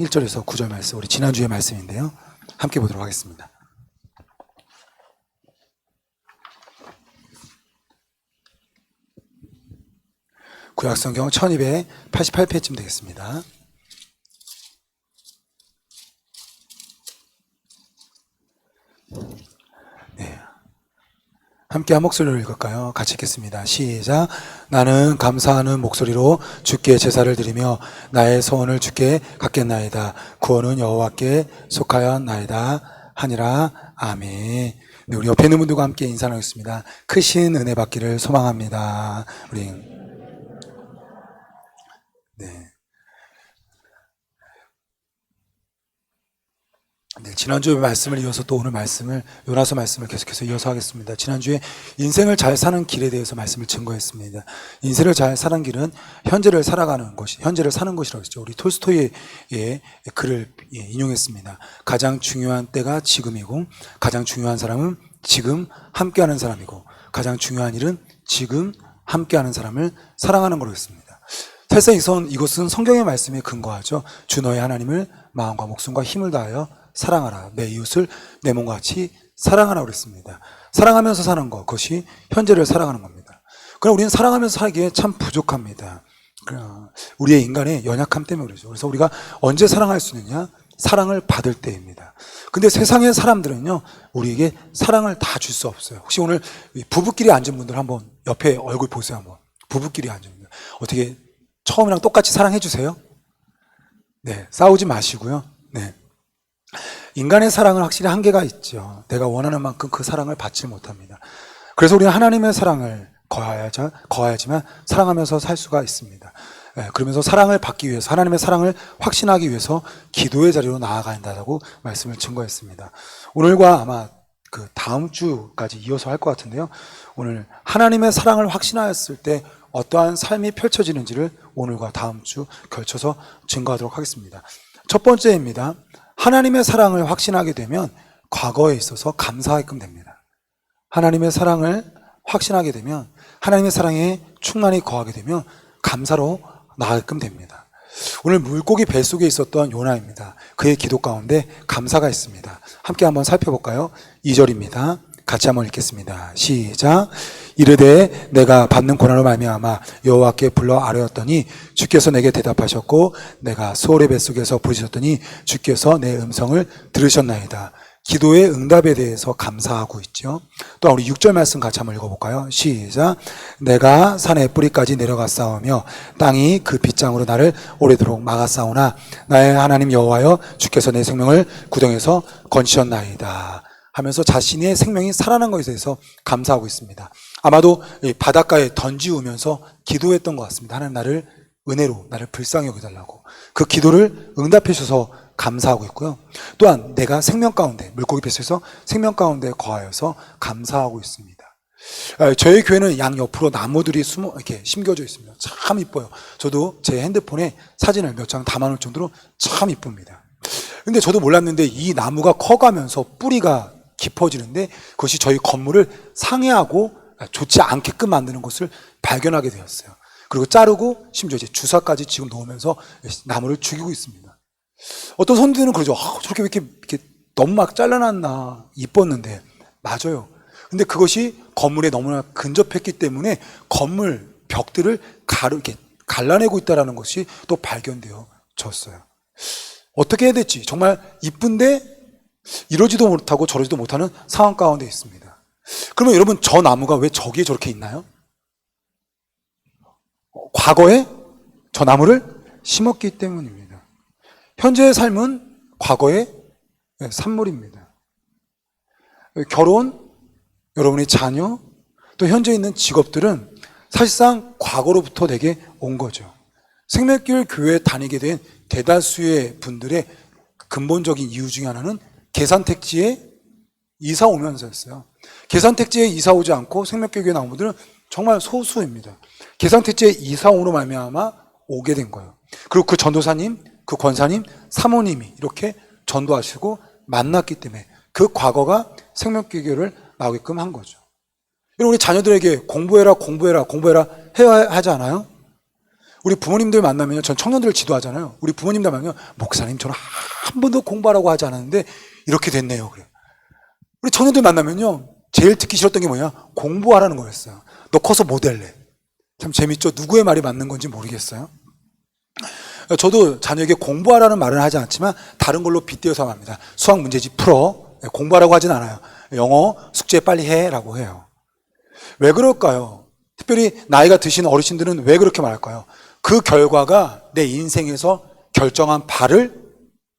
1절에서 9절 말씀, 우리 지난주의 말씀인데요. 함께 보도록 하겠습니다. 구약성경 1288페이지쯤 되겠습니다. 네. 함께 한 목소리로 읽을까요? 같이 읽겠습니다. 시작. 나는 감사하는 목소리로 주께 제사를 드리며 나의 소원을 주께 갖겠나이다. 구원은 여호와께 속하였나이다 하니라. 아멘. 네, 우리 옆에 있는 분들과 함께 인사 나누겠습니다. 크신 은혜 받기를 소망합니다. 우리 네, 지난주에 말씀을 이어서 또 오늘 말씀을, 요나서 말씀을 계속해서 이어서 하겠습니다. 지난주에 인생을 잘 사는 길에 대해서 말씀을 증거했습니다. 인생을 잘 사는 길은 현재를 살아가는 것이, 현재를 사는 것이라고 했죠. 우리 톨스토이의 글을 인용했습니다. 가장 중요한 때가 지금이고, 가장 중요한 사람은 지금 함께하는 사람이고, 가장 중요한 일은 지금 함께하는 사람을 사랑하는 거로 했습니다. 사실상 이것은 성경의 말씀에 근거하죠. 주 너의 하나님을 마음과 목숨과 힘을 다하여 사랑하라. 내 이웃을 내 몸과 같이 사랑하라 그랬습니다. 사랑하면서 사는 것, 그것이 현재를 살아가는 겁니다. 그러나 우리는 사랑하면서 살기에 참 부족합니다. 우리의 인간의 연약함 때문에 그러죠. 그래서 우리가 언제 사랑할 수 있느냐? 사랑을 받을 때입니다. 근데 세상의 사람들은요, 우리에게 사랑을 다 줄 수 없어요. 혹시 오늘 부부끼리 앉은 분들 한번 옆에 얼굴 보세요. 한번 부부끼리 앉은 분들 어떻게 처음이랑 똑같이 사랑해 주세요? 네, 싸우지 마시고요. 네. 인간의 사랑은 확실히 한계가 있죠. 내가 원하는 만큼 그 사랑을 받지 못합니다. 그래서 우리는 하나님의 사랑을 거하야지만 사랑하면서 살 수가 있습니다. 그러면서 사랑을 받기 위해서, 하나님의 사랑을 확신하기 위해서 기도의 자리로 나아가야 한다고 말씀을 증거했습니다. 오늘과 아마 그 다음 주까지 이어서 할 것 같은데요. 오늘 하나님의 사랑을 확신하였을 때 어떠한 삶이 펼쳐지는지를 오늘과 다음 주 걸쳐서 증거하도록 하겠습니다. 첫 번째입니다. 하나님의 사랑을 확신하게 되면 과거에 있어서 감사하게끔 됩니다. 하나님의 사랑을 확신하게 되면, 하나님의 사랑에 충만히 거하게 되면 감사로 나아가게끔 됩니다. 오늘 물고기 뱃속에 있었던 요나입니다. 그의 기도 가운데 감사가 있습니다. 함께 한번 살펴볼까요? 2절입니다. 같이 한번 읽겠습니다. 시작. 이르되 내가 받는 고난으로 말미암아 여호와께 불러 아뢰었더니 주께서 내게 대답하셨고 내가 수월의 뱃속에서 부르셨더니 주께서 내 음성을 들으셨나이다. 기도의 응답에 대해서 감사하고 있죠. 또 우리 6절 말씀 같이 한번 읽어볼까요? 시작. 내가 산의 뿌리까지 내려갔사오며 땅이 그 빗장으로 나를 오래도록 막았사오나 나의 하나님 여호와여 주께서 내 생명을 구덩이에서 건지셨나이다 하면서 자신의 생명이 살아난 것에 대해서 감사하고 있습니다. 아마도 바닷가에 던지우면서 기도했던 것 같습니다. 하나님 나를 은혜로, 나를 불쌍히 여겨달라고. 그 기도를 응답해 주셔서 감사하고 있고요. 또한 내가 생명 가운데, 물고기 뱃속에서 생명 가운데 거하여서 감사하고 있습니다. 저희 교회는 양 옆으로 나무들이 이렇게 심겨져 있습니다. 참 이뻐요. 저도 제 핸드폰에 사진을 몇 장 담아놓을 정도로 참 이쁩니다. 근데 저도 몰랐는데 이 나무가 커가면서 뿌리가 깊어지는데 그것이 저희 건물을 상해하고 좋지 않게끔 만드는 것을 발견하게 되었어요. 그리고 자르고 심지어 이제 주사까지 지금 넣으면서 나무를 죽이고 있습니다. 어떤 선들은 그러죠. 저렇게 왜 이렇게 너무 막 잘라놨나, 이뻤는데. 맞아요. 근데 그것이 건물에 너무나 근접했기 때문에 건물 벽들을 이렇게 갈라내고 있다는 것이 또 발견되어졌어요. 어떻게 해야 될지 정말 이쁜데 이러지도 못하고 저러지도 못하는 상황 가운데 있습니다. 그러면 여러분, 저 나무가 왜 저기에 저렇게 있나요? 과거에 저 나무를 심었기 때문입니다. 현재의 삶은 과거의 산물입니다. 결혼, 여러분의 자녀, 또 현재 있는 직업들은 사실상 과거로부터 내게 온 거죠. 생명길 교회에 다니게 된 대다수의 분들의 근본적인 이유 중에 하나는 계산택지에 이사 오면서였어요. 계산택지에 이사 오지 않고 생명길 교회에 나온 분들은 정말 소수입니다. 계산택지에 이사 오로 말미암아 오게 된 거예요. 그리고 그 전도사님, 그 권사님, 사모님이 이렇게 전도하시고 만났기 때문에 그 과거가 생명길 교회를 나오게끔 한 거죠. 우리 자녀들에게 공부해라 해야 하지 않아요? 우리 부모님들 만나면요, 전 청년들을 지도하잖아요. 우리 부모님들 만나면 목사님 저는 한 번도 공부하라고 하지 않았는데 이렇게 됐네요. 그래요. 우리 청년들 만나면요, 제일 듣기 싫었던 게 뭐냐? 공부하라는 거였어요. 너 커서 뭐 될래? 참 재밌죠? 누구의 말이 맞는 건지 모르겠어요. 저도 자녀에게 공부하라는 말은 하지 않지만 다른 걸로 빗대어서 합니다. 수학 문제집 풀어. 공부하라고 하진 않아요. 영어 숙제 빨리 해라고 해요. 왜 그럴까요? 특별히 나이가 드신 어르신들은 왜 그렇게 말할까요? 그 결과가 내 인생에서 결정한 바를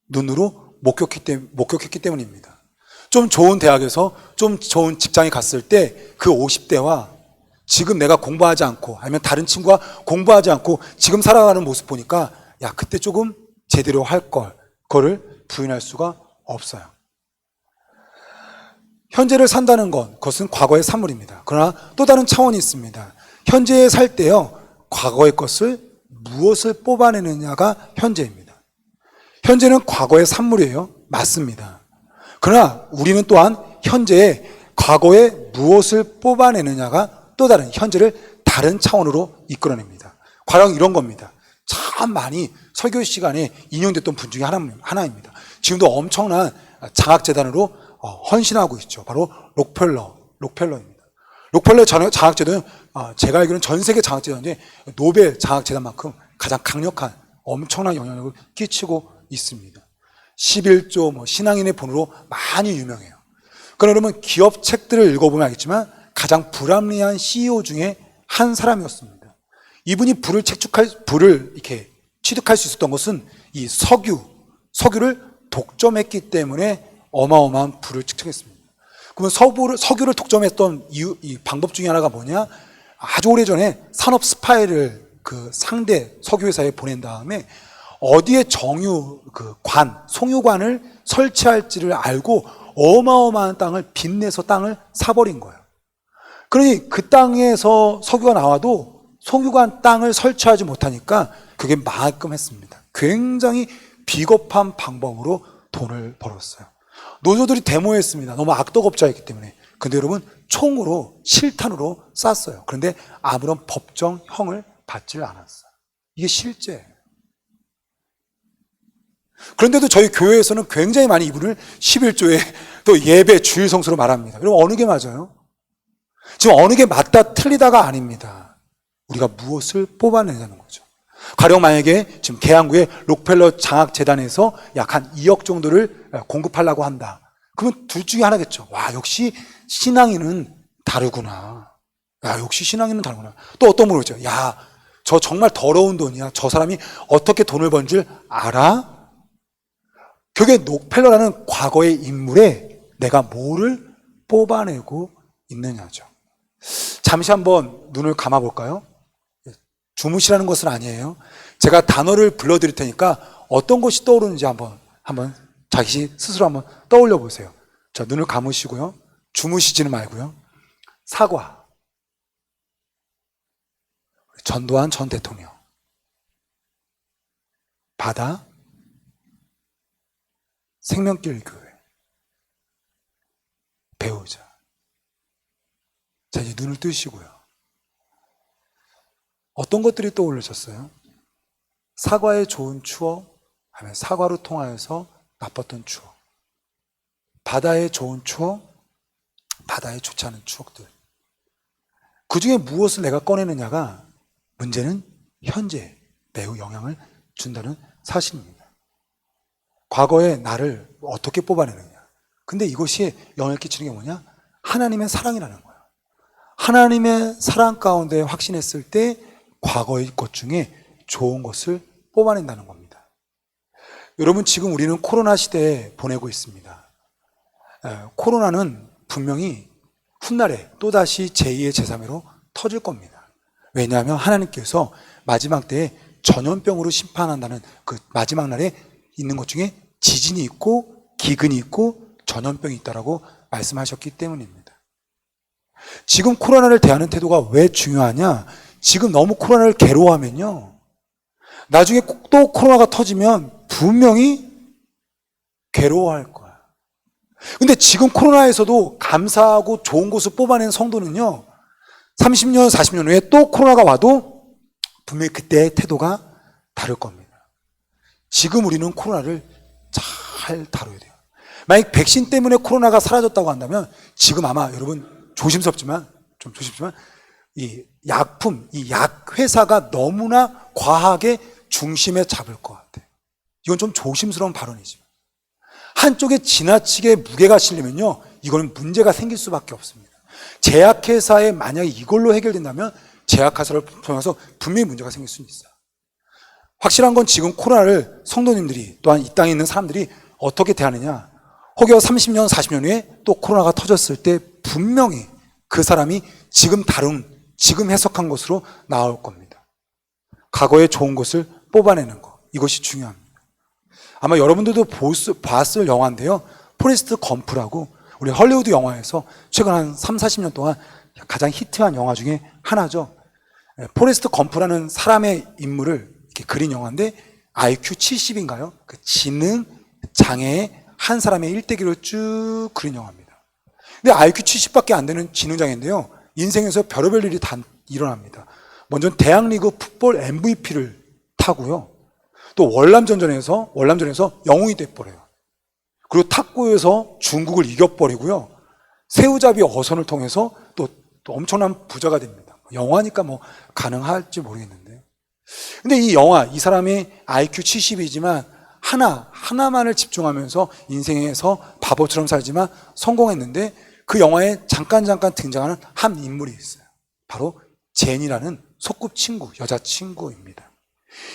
눈으로 목격했기 때문입니다. 좀 좋은 대학에서 좀 좋은 직장에 갔을 때 그 50대와 지금 내가 공부하지 않고 아니면 다른 친구가 공부하지 않고 지금 살아가는 모습 보니까 야, 그때 조금 제대로 할 걸, 그거를 부인할 수가 없어요. 현재를 산다는 것, 그것은 과거의 산물입니다. 그러나 또 다른 차원이 있습니다. 현재에 살 때요, 과거의 것을 무엇을 뽑아내느냐가 현재입니다. 현재는 과거의 산물이에요. 맞습니다. 그러나 우리는 또한 현재에 과거에 무엇을 뽑아내느냐가 또 다른 현재를 다른 차원으로 이끌어냅니다. 과연 이런 겁니다. 참 많이 설교 시간에 인용됐던 분 중에 하나입니다. 지금도 엄청난 장학재단으로 헌신하고 있죠. 바로 록펠러입니다. 록펠러 장학재단은 제가 알기로는 전 세계 장학재단 중에 노벨 장학재단만큼 가장 강력한 엄청난 영향력을 끼치고 있습니다. 11조 신앙인의 본으로 많이 유명해요. 그러면 기업 책들을 읽어보면 알겠지만 가장 불합리한 CEO 중에 한 사람이었습니다. 이분이 불을 이렇게 취득할 수 있었던 것은 이 석유를 독점했기 때문에 어마어마한 부를 측정했습니다. 그러면 석유를 독점했던 이 방법 중에 하나가 뭐냐? 아주 오래전에 산업 스파이를 그 상대 석유회사에 보낸 다음에 어디에 송유관을 설치할지를 알고 어마어마한 땅을 빚내서 땅을 사버린 거예요. 그러니 그 땅에서 석유가 나와도 송유관 땅을 설치하지 못하니까 그게 망하게끔 했습니다. 굉장히 비겁한 방법으로 돈을 벌었어요. 노조들이 데모했습니다. 너무 악덕업자였기 때문에. 근데 여러분, 총으로 실탄으로 쐈어요. 그런데 아무런 법정형을 받지를 않았어요. 이게 실제예요. 그런데도 저희 교회에서는 굉장히 많이 이분을 11조에 또 예배 주일 성수로 말합니다. 그럼 어느 게 맞아요? 지금 어느 게 맞다 틀리다가 아닙니다. 우리가 무엇을 뽑아내자는 거죠. 가령 만약에 지금 계양구에 록펠러 장학재단에서 약 한 2억 정도를 공급하려고 한다. 그러면 둘 중에 하나겠죠. 와, 역시 신앙인은 다르구나. 야, 역시 신앙인은 다르구나. 또 어떤 분이 그러죠. 야, 저 정말 더러운 돈이야. 저 사람이 어떻게 돈을 번 줄 알아? 그게 록펠러라는 과거의 인물에 내가 뭐를 뽑아내고 있느냐죠. 잠시 한번 눈을 감아볼까요? 주무시라는 것은 아니에요. 제가 단어를 불러드릴 테니까 어떤 것이 떠오르는지 한번 자기 스스로 한번 떠올려 보세요. 자, 눈을 감으시고요. 주무시지는 말고요. 사과. 전두환 전 대통령. 바다. 생명길 교회. 배우자. 자, 이제 눈을 뜨시고요. 어떤 것들이 떠올르셨어요? 사과의 좋은 추억, 아니면 사과로 통하여서 나빴던 추억. 바다의 좋은 추억, 바다에 좋지 않은 추억들. 그 중에 무엇을 내가 꺼내느냐가 문제는 현재에 매우 영향을 준다는 사실입니다. 과거의 나를 어떻게 뽑아내느냐. 근데 이것이 영향을 끼치는 게 뭐냐? 하나님의 사랑이라는 거예요. 하나님의 사랑 가운데 확신했을 때 과거의 것 중에 좋은 것을 뽑아낸다는 겁니다. 여러분, 지금 우리는 코로나 시대에 보내고 있습니다. 코로나는 분명히 훗날에 또다시 제2의 제3회로 터질 겁니다. 왜냐하면 하나님께서 마지막 때에 전염병으로 심판한다는 그 마지막 날에 있는 것 중에 지진이 있고 기근이 있고 전염병이 있다라고 말씀하셨기 때문입니다. 지금 코로나를 대하는 태도가 왜 중요하냐? 지금 너무 코로나를 괴로워하면요, 나중에 또 코로나가 터지면 분명히 괴로워할 거야. 근데 지금 코로나에서도 감사하고 좋은 것을 뽑아낸 성도는요, 30년, 40년 후에 또 코로나가 와도 분명히 그때의 태도가 다를 겁니다. 지금 우리는 코로나를 잘 다뤄야 돼요. 만약 백신 때문에 코로나가 사라졌다고 한다면 지금 아마 여러분 조심스럽지만 이 약품, 이 약 회사가 너무나 과하게 중심에 잡을 것 같아요. 이건 좀 조심스러운 발언이지만 한쪽에 지나치게 무게가 실리면요, 이거는 문제가 생길 수밖에 없습니다. 제약회사에 만약에 이걸로 해결된다면 제약회사를 통해서 분명히 문제가 생길 수는 있어요. 확실한 건 지금 코로나를 성도님들이 또한 이 땅에 있는 사람들이 어떻게 대하느냐, 혹여 30년, 40년 후에 또 코로나가 터졌을 때 분명히 그 사람이 지금 해석한 것으로 나올 겁니다. 과거의 좋은 것을 뽑아내는 것, 이것이 중요합니다. 아마 여러분들도 봤을 영화인데요, 포레스트 검프라고 우리 헐리우드 영화에서 최근 한 3, 40년 동안 가장 히트한 영화 중에 하나죠. 포레스트 검프라는 사람의 인물을 이렇게 그린 영화인데 IQ 70인가요? 그 지능 장애의 한 사람의 일대기를 쭉 그린 영화입니다. 근데 IQ 70밖에 안 되는 지능장애인데요, 인생에서 별의별 일이 다 일어납니다. 먼저 대학리그 풋볼 MVP를 타고요, 또 월남전에서 영웅이 돼버려요. 그리고 탁구에서 중국을 이겨버리고요, 새우잡이 어선을 통해서 또 엄청난 부자가 됩니다. 영화니까 뭐 가능할지 모르겠는데, 근데 이 영화, 이 사람이 IQ 70이지만 하나만을 집중하면서 인생에서 바보처럼 살지만 성공했는데, 그 영화에 잠깐 등장하는 한 인물이 있어요. 바로 제니라는 소꿉친구, 여자친구입니다.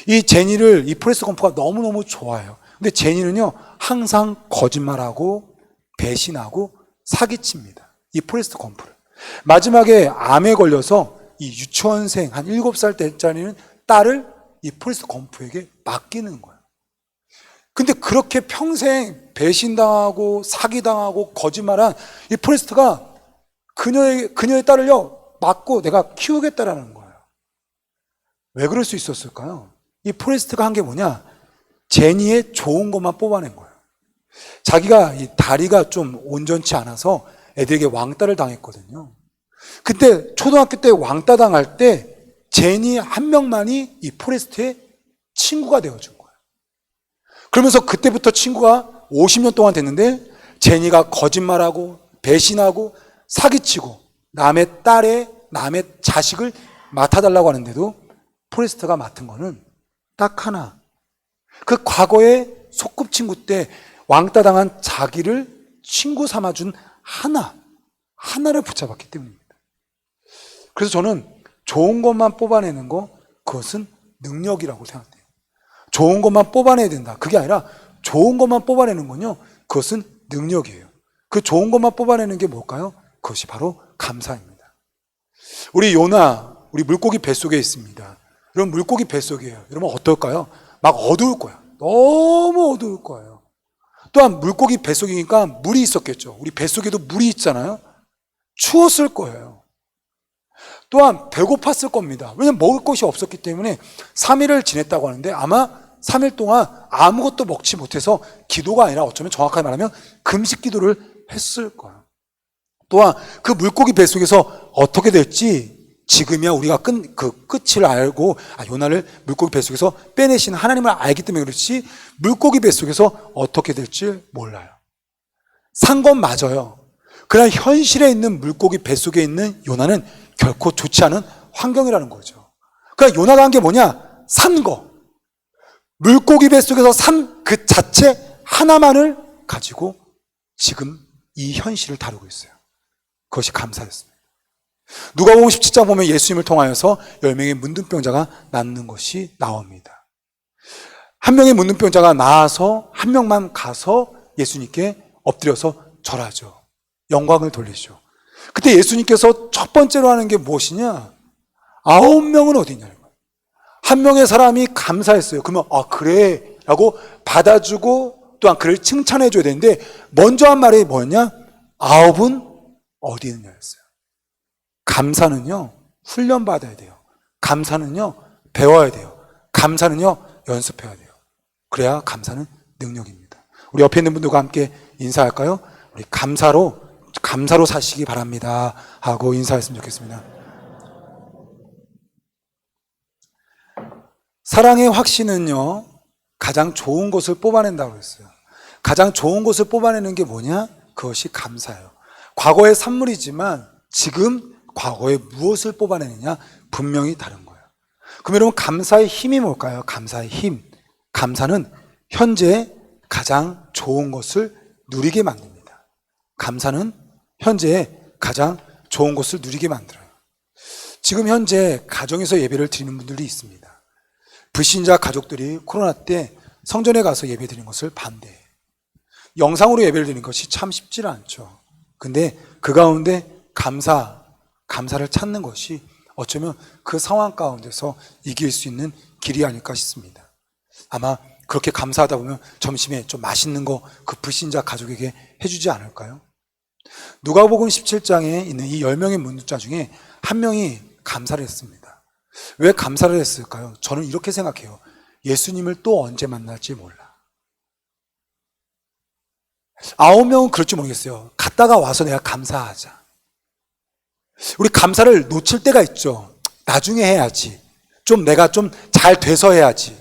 이 제니를 이 포레스트 검프가 너무너무 좋아해요. 근데 제니는요, 항상 거짓말하고 배신하고 사기칩니다. 이 포레스트 검프를. 마지막에 암에 걸려서 이 유치원생 한 7살 때짜리는 딸을 이 포레스트 검프에게 맡기는 거예요. 근데 그렇게 평생 배신당하고 사기당하고 거짓말한 이 포레스트가 그녀의 딸을요, 맡고 내가 키우겠다라는 거예요. 왜 그럴 수 있었을까요? 이 포레스트가 한 게 뭐냐? 제니의 좋은 것만 뽑아낸 거예요. 자기가 이 다리가 좀 온전치 않아서 애들에게 왕따를 당했거든요. 그때 초등학교 때 왕따 당할 때 제니 한 명만이 이 포레스트의 친구가 되어준 거예요. 그러면서 그때부터 친구가 50년 동안 됐는데, 제니가 거짓말하고 배신하고 사기치고 남의 자식을 맡아달라고 하는데도 포레스트가 맡은 거는 딱 하나, 그 과거의 소꿉친구 때 왕따 당한 자기를 친구 삼아준 하나를 붙잡았기 때문입니다. 그래서 저는 좋은 것만 뽑아내는 거, 그것은 능력이라고 생각해요. 좋은 것만 뽑아내야 된다, 그게 아니라 좋은 것만 뽑아내는 건요, 그것은 능력이에요. 그 좋은 것만 뽑아내는 게 뭘까요? 그것이 바로 감사입니다. 우리 요나, 우리 물고기 뱃속에 있습니다. 여러분, 물고기 뱃속이에요. 여러분 어떨까요? 막 어두울 거야. 너무 어두울 거예요. 또한 물고기 뱃속이니까 물이 있었겠죠. 우리 뱃속에도 물이 있잖아요. 추웠을 거예요. 또한 배고팠을 겁니다. 왜냐하면 먹을 것이 없었기 때문에 3일을 지냈다고 하는데, 아마 3일 동안 아무것도 먹지 못해서 기도가 아니라 어쩌면 정확하게 말하면 금식 기도를 했을 거예요. 또한 그 물고기 뱃속에서 어떻게 될지 지금이야 우리가 끝을 알고, 요나를 물고기 뱃속에서 빼내신 하나님을 알기 때문에 그렇지, 물고기 뱃속에서 어떻게 될지 몰라요. 산 건 맞아요. 그러나 현실에 있는 물고기 뱃속에 있는 요나는 결코 좋지 않은 환경이라는 거죠. 그러니까 요나가 한 게 뭐냐? 산 거. 물고기 뱃속에서 산 그 자체 하나만을 가지고 지금 이 현실을 다루고 있어요. 그것이 감사였습니다. 누가복음 17장 보면 예수님을 통하여서 10명의 문둥병자가 낫는 것이 나옵니다. 한 명의 문둥병자가 나아서 한 명만 가서 예수님께 엎드려서 절하죠. 영광을 돌리죠. 그때 예수님께서 첫 번째로 하는 게 무엇이냐? 9명은 어디 있냐는 거예요. 한 명의 사람이 감사했어요. 그러면 그래 라고 받아주고 또한 그를 칭찬해 줘야 되는데, 먼저 한 말이 뭐였냐? 9은 어디 있느냐였어요. 감사는요, 훈련받아야 돼요. 감사는요, 배워야 돼요. 감사는요, 연습해야 돼요. 그래야 감사는 능력입니다. 우리 옆에 있는 분들과 함께 인사할까요? 우리 감사로 사시기 바랍니다 하고 인사했으면 좋겠습니다. 사랑의 확신은요, 가장 좋은 것을 뽑아낸다고 했어요. 가장 좋은 것을 뽑아내는 게 뭐냐? 그것이 감사예요. 과거의 산물이지만 지금 과거에 무엇을 뽑아내느냐? 분명히 다른 거예요. 그럼 여러분, 감사의 힘이 뭘까요? 감사의 힘. 감사는 현재 가장 좋은 것을 누리게 만듭니다. 감사는 현재 가장 좋은 것을 누리게 만들어요. 지금 현재 가정에서 예배를 드리는 분들이 있습니다. 불신자 가족들이 코로나 때 성전에 가서 예배 드리는 것을 반대해요. 영상으로 예배를 드리는 것이 참 쉽지는 않죠. 근데 그 가운데 감사를 찾는 것이 어쩌면 그 상황 가운데서 이길 수 있는 길이 아닐까 싶습니다. 아마 그렇게 감사하다 보면 점심에 좀 맛있는 거 그 불신자 가족에게 해주지 않을까요? 누가복음 17장에 있는 이 10명의 문자 중에 한 명이 감사를 했습니다. 왜 감사를 했을까요? 저는 이렇게 생각해요. 예수님을 또 언제 만날지 몰라. 9명은 그럴지 모르겠어요. 갔다가 와서 내가 감사하자. 우리 감사를 놓칠 때가 있죠. 나중에 해야지. 내가 좀 잘 돼서 해야지.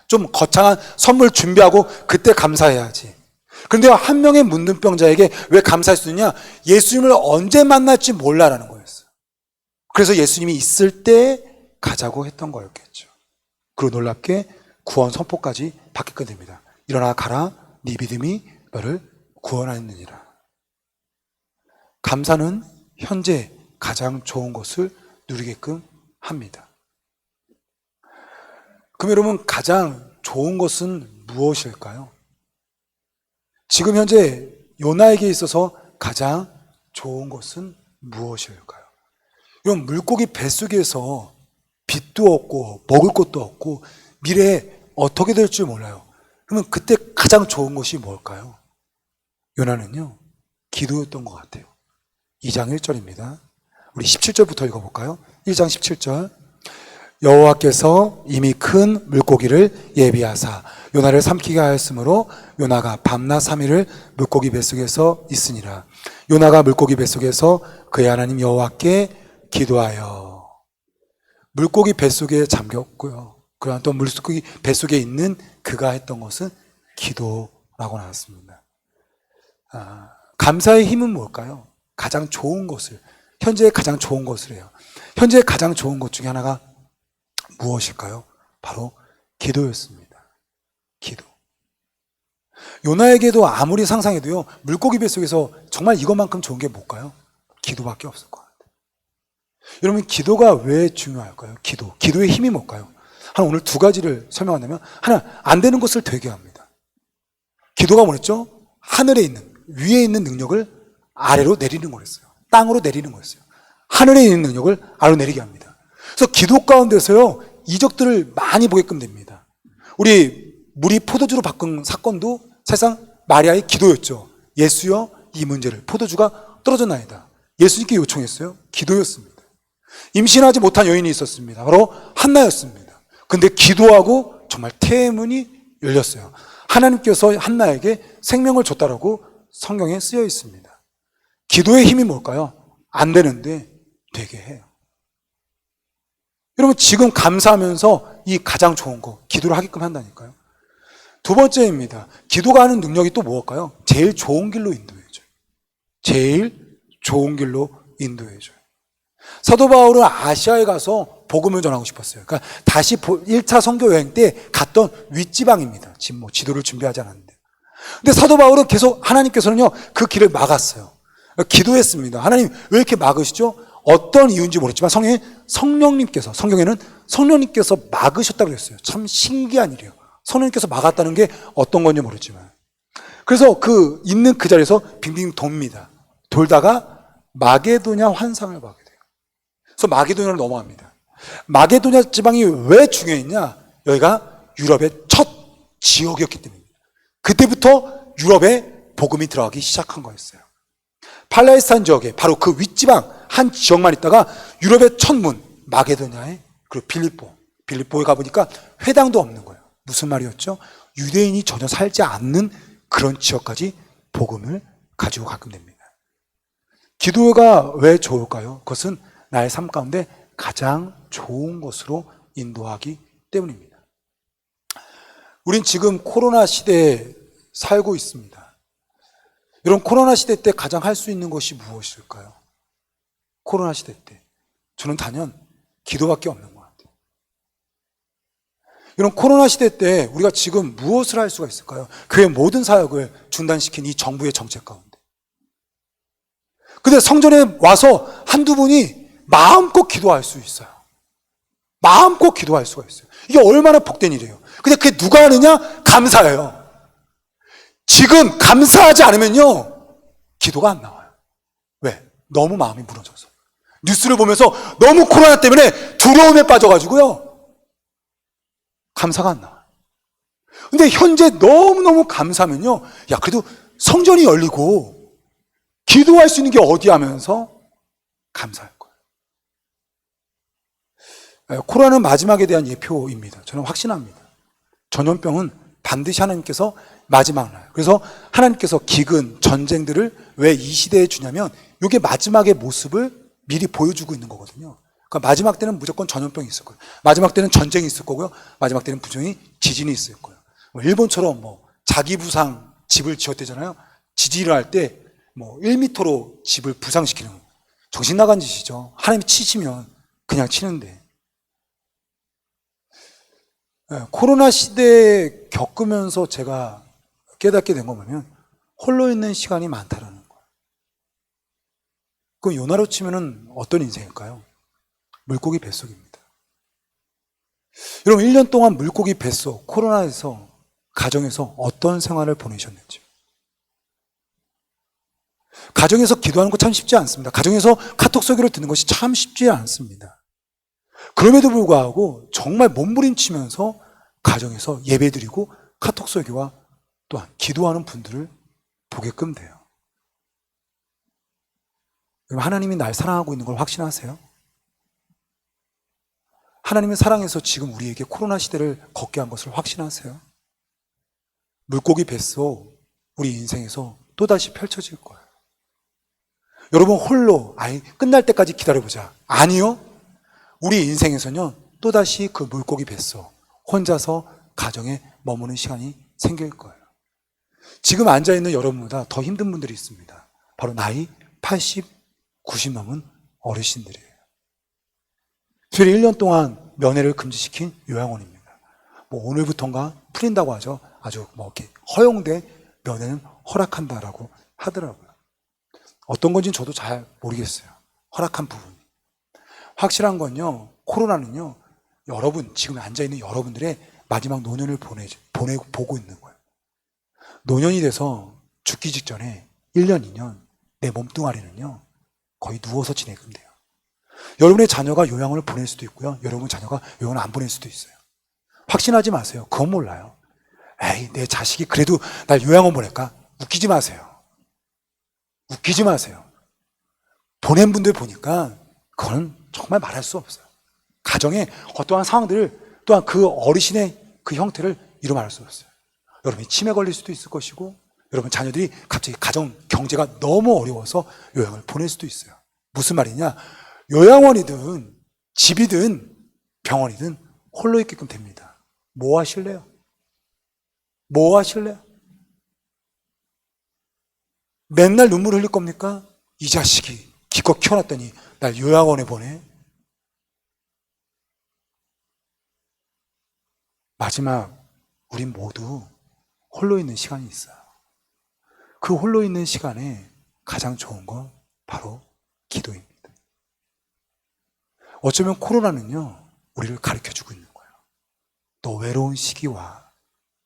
좀 거창한 선물 준비하고 그때 감사해야지. 그런데 한 명의 문둥병자에게 왜 감사할 수 있느냐? 예수님을 언제 만날지 몰라라는 거였어요. 그래서 예수님이 있을 때 가자고 했던 거였겠죠. 그리고 놀랍게 구원 선포까지 받게 됩니다. 일어나 가라, 네 믿음이 너를 구원하였느니라. 감사는 현재 가장 좋은 것을 누리게끔 합니다. 그럼 여러분, 가장 좋은 것은 무엇일까요? 지금 현재 요나에게 있어서 가장 좋은 것은 무엇일까요? 여러분, 물고기 뱃속에서 빛도 없고 먹을 것도 없고 미래에 어떻게 될지 몰라요. 그러면 그때 가장 좋은 것이 뭘까요? 요나는요, 기도였던 것 같아요. 2장 1절입니다. 우리 17절부터 읽어볼까요? 1장 17절. 여호와께서 이미 큰 물고기를 예비하사 요나를 삼키게 하였으므로 요나가 밤낮 3일을 물고기 뱃속에서 있으니라. 요나가 물고기 뱃속에서 그의 하나님 여호와께 기도하여. 물고기 뱃속에 잠겼고요. 그러나 또 물고기 뱃속에 있는 그가 했던 것은 기도라고 나왔습니다. 감사의 힘은 뭘까요? 가장 좋은 것을, 현재 가장 좋은 것을 해요. 현재 가장 좋은 것 중에 하나가 무엇일까요? 바로 기도였습니다. 기도. 요나에게도 아무리 상상해도요, 물고기 뱃속에서 정말 이것만큼 좋은 게 뭘까요? 기도밖에 없을 것 같아요. 여러분, 기도가 왜 중요할까요? 기도의 힘이 뭘까요? 오늘 두 가지를 설명한다면, 하나, 안 되는 것을 되게 합니다. 기도가 뭐랬죠? 하늘에 있는, 위에 있는 능력을 아래로 내리는 거였어요. 땅으로 내리는 거였어요. 하늘에 있는 능력을 아래로 내리게 합니다. 그래서 기도 가운데서요, 이적들을 많이 보게끔 됩니다. 우리 물이 포도주로 바꾼 사건도 사실상 마리아의 기도였죠. 예수여, 이 문제를, 포도주가 떨어졌나이다. 예수님께 요청했어요. 기도였습니다. 임신하지 못한 여인이 있었습니다. 바로 한나였습니다. 근데 기도하고 정말 태문이 열렸어요. 하나님께서 한나에게 생명을 줬다라고 성경에 쓰여 있습니다. 기도의 힘이 뭘까요? 안 되는데 되게 해요. 여러분, 지금 감사하면서 이 가장 좋은 거, 기도를 하게끔 한다니까요. 두 번째입니다. 기도가 하는 능력이 또 무엇일까요? 제일 좋은 길로 인도해줘요. 제일 좋은 길로 인도해줘요. 사도 바울은 아시아에 가서 복음을 전하고 싶었어요. 그러니까 다시 1차 선교 여행 때 갔던 윗지방입니다. 지금 지도를 준비하지 않았는데. 근데 사도 바울은 계속 하나님께서는요, 그 길을 막았어요. 기도했습니다. 하나님, 왜 이렇게 막으시죠? 어떤 이유인지 모르겠지만 성령님께서, 성경에는 성령님께서 막으셨다고 했어요. 참 신기한 일이에요. 성령님께서 막았다는 게 어떤 건지 모르지만. 그래서 있는 그 자리에서 빙빙 돕니다. 돌다가 마게도냐 환상을 보게 돼요. 그래서 마게도냐를 넘어갑니다. 마게도냐 지방이 왜 중요했냐? 여기가 유럽의 첫 지역이었기 때문입니다. 그때부터 유럽에 복음이 들어가기 시작한 거였어요. 팔레스타인 지역에 바로 그 윗지방 한 지역만 있다가 유럽의 첫 문 마게도냐에, 그리고 빌립보에 가보니까 회당도 없는 거예요. 무슨 말이었죠? 유대인이 전혀 살지 않는 그런 지역까지 복음을 가지고 가끔 됩니다. 기도가 왜 좋을까요? 그것은 나의 삶 가운데 가장 좋은 것으로 인도하기 때문입니다. 우린 지금 코로나 시대에 살고 있습니다. 이런 코로나 시대 때 가장 할 수 있는 것이 무엇일까요? 코로나 시대 때 저는 단연 기도밖에 없는 것 같아요. 이런 코로나 시대 때 우리가 지금 무엇을 할 수가 있을까요? 교회 모든 사역을 중단시킨 이 정부의 정책 가운데. 근데 성전에 와서 한두 분이 마음껏 기도할 수 있어요. 마음껏 기도할 수가 있어요. 이게 얼마나 복된 일이에요. 근데 그게 누가 하느냐? 감사해요. 지금 감사하지 않으면요, 기도가 안 나와요. 왜? 너무 마음이 무너져서. 뉴스를 보면서 너무 코로나 때문에 두려움에 빠져가지고요, 감사가 안 나와요. 근데 현재 너무너무 감사하면요, 야, 그래도 성전이 열리고 기도할 수 있는 게 어디 하면서 감사할 거예요. 코로나는 마지막에 대한 예표입니다. 저는 확신합니다. 전염병은 반드시 하나님께서 마지막 날. 그래서 하나님께서 기근, 전쟁들을 왜 이 시대에 주냐면 이게 마지막의 모습을 미리 보여주고 있는 거거든요. 그러니까 마지막 때는 무조건 전염병이 있을 거예요. 마지막 때는 전쟁이 있을 거고요. 마지막 때는 분명히 지진이 있을 거예요. 일본처럼 자기 부상 집을 지었대잖아요. 지진을 할 때 1m로 집을 부상시키는 거. 정신 나간 짓이죠. 하나님이 치시면 그냥 치는데. 코로나 시대에 겪으면서 제가 깨닫게 된 거 보면 홀로 있는 시간이 많다라는 거예요. 그럼 요나로 치면은 어떤 인생일까요? 물고기 뱃속입니다. 여러분 1년 동안 물고기 뱃속, 코로나에서 가정에서 어떤 생활을 보내셨는지. 가정에서 기도하는 거 참 쉽지 않습니다. 가정에서 카톡 설교를 듣는 것이 참 쉽지 않습니다. 그럼에도 불구하고 정말 몸부림치면서 가정에서 예배드리고 카톡 설교와 또한 기도하는 분들을 보게끔 돼요. 하나님이 날 사랑하고 있는 걸 확신하세요? 하나님의 사랑에서 지금 우리에게 코로나 시대를 걷게 한 것을 확신하세요? 물고기 뱃속 우리 인생에서 또다시 펼쳐질 거예요. 여러분 홀로 끝날 때까지 기다려보자. 아니요. 우리 인생에서는요, 또다시 그 물고기 뱃속 혼자서 가정에 머무는 시간이 생길 거예요. 지금 앉아있는 여러분보다 더 힘든 분들이 있습니다. 바로 나이 80, 90 넘은 어르신들이에요. 저희 1년 동안 면회를 금지시킨 요양원입니다. 오늘부터인가 풀린다고 하죠. 아주 이렇게 허용돼 면회는 허락한다라고 하더라고요. 어떤 건지는 저도 잘 모르겠어요. 허락한 부분이. 확실한 건요, 코로나는요, 여러분, 지금 앉아있는 여러분들의 마지막 노년을 보고 있는 거예요. 노년이 돼서 죽기 직전에 1년, 2년, 내 몸뚱아리는요, 거의 누워서 지내면 돼요. 여러분의 자녀가 요양원을 보낼 수도 있고요, 여러분 자녀가 요양원을 안 보낼 수도 있어요. 확신하지 마세요. 그건 몰라요. 에이, 내 자식이 그래도 날 요양원 보낼까? 웃기지 마세요. 웃기지 마세요. 보낸 분들 보니까 그건 정말 말할 수 없어요. 가정의 어떠한 상황들을 또한 그 어르신의 그 형태를 이루 말할 수 없어요. 여러분이 치매 걸릴 수도 있을 것이고, 여러분 자녀들이 갑자기 가정 경제가 너무 어려워서 요양을 보낼 수도 있어요. 무슨 말이냐? 요양원이든 집이든 병원이든 홀로 있게끔 됩니다. 뭐 하실래요? 뭐 하실래요? 맨날 눈물 흘릴 겁니까? 이 자식이 기껏 키워놨더니 날 요양원에 보내? 마지막 우린 모두 홀로 있는 시간이 있어요. 그 홀로 있는 시간에 가장 좋은 건 바로 기도입니다. 어쩌면 코로나는요, 우리를 가르쳐주고 있는 거예요. 또 외로운 시기와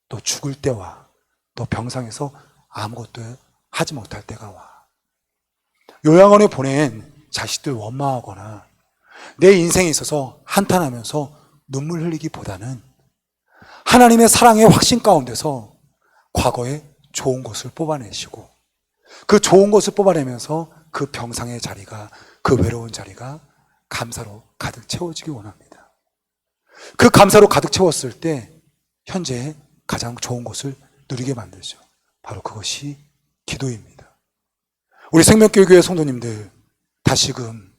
또 죽을 때와 또 병상에서 아무것도 하지 못할 때가 와. 요양원에 보낸 자식들 원망하거나 내 인생에 있어서 한탄하면서 눈물 흘리기보다는 하나님의 사랑의 확신 가운데서 과거에 좋은 것을 뽑아내시고 그 좋은 것을 뽑아내면서 그 병상의 자리가, 그 외로운 자리가 감사로 가득 채워지기 원합니다. 그 감사로 가득 채웠을 때 현재 가장 좋은 것을 누리게 만들죠. 바로 그것이 기도입니다. 우리 생명교회교회 성도님들, 다시금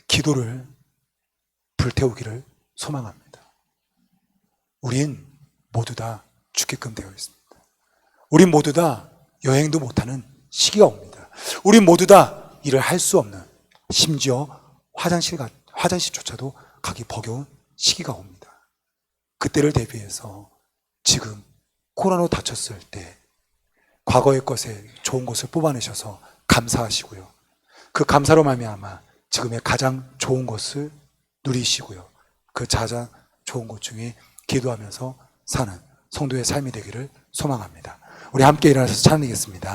기도를 불태우기를 소망합니다. 우린 모두 다 죽게끔 되어 있습니다. 우린 모두 다 여행도 못하는 시기가 옵니다. 우린 모두 다 일을 할 수 없는, 심지어 화장실조차도 가기 버거운 시기가 옵니다. 그때를 대비해서 지금 코로나로 다쳤을 때 과거의 것에 좋은 것을 뽑아내셔서 감사하시고요. 그 감사로 말미암아 지금의 가장 좋은 것을 누리시고요. 그 가장 좋은 것 중에 기도하면서 사는 성도의 삶이 되기를 소망합니다. 우리 함께 일어나서 찬양하겠습니다.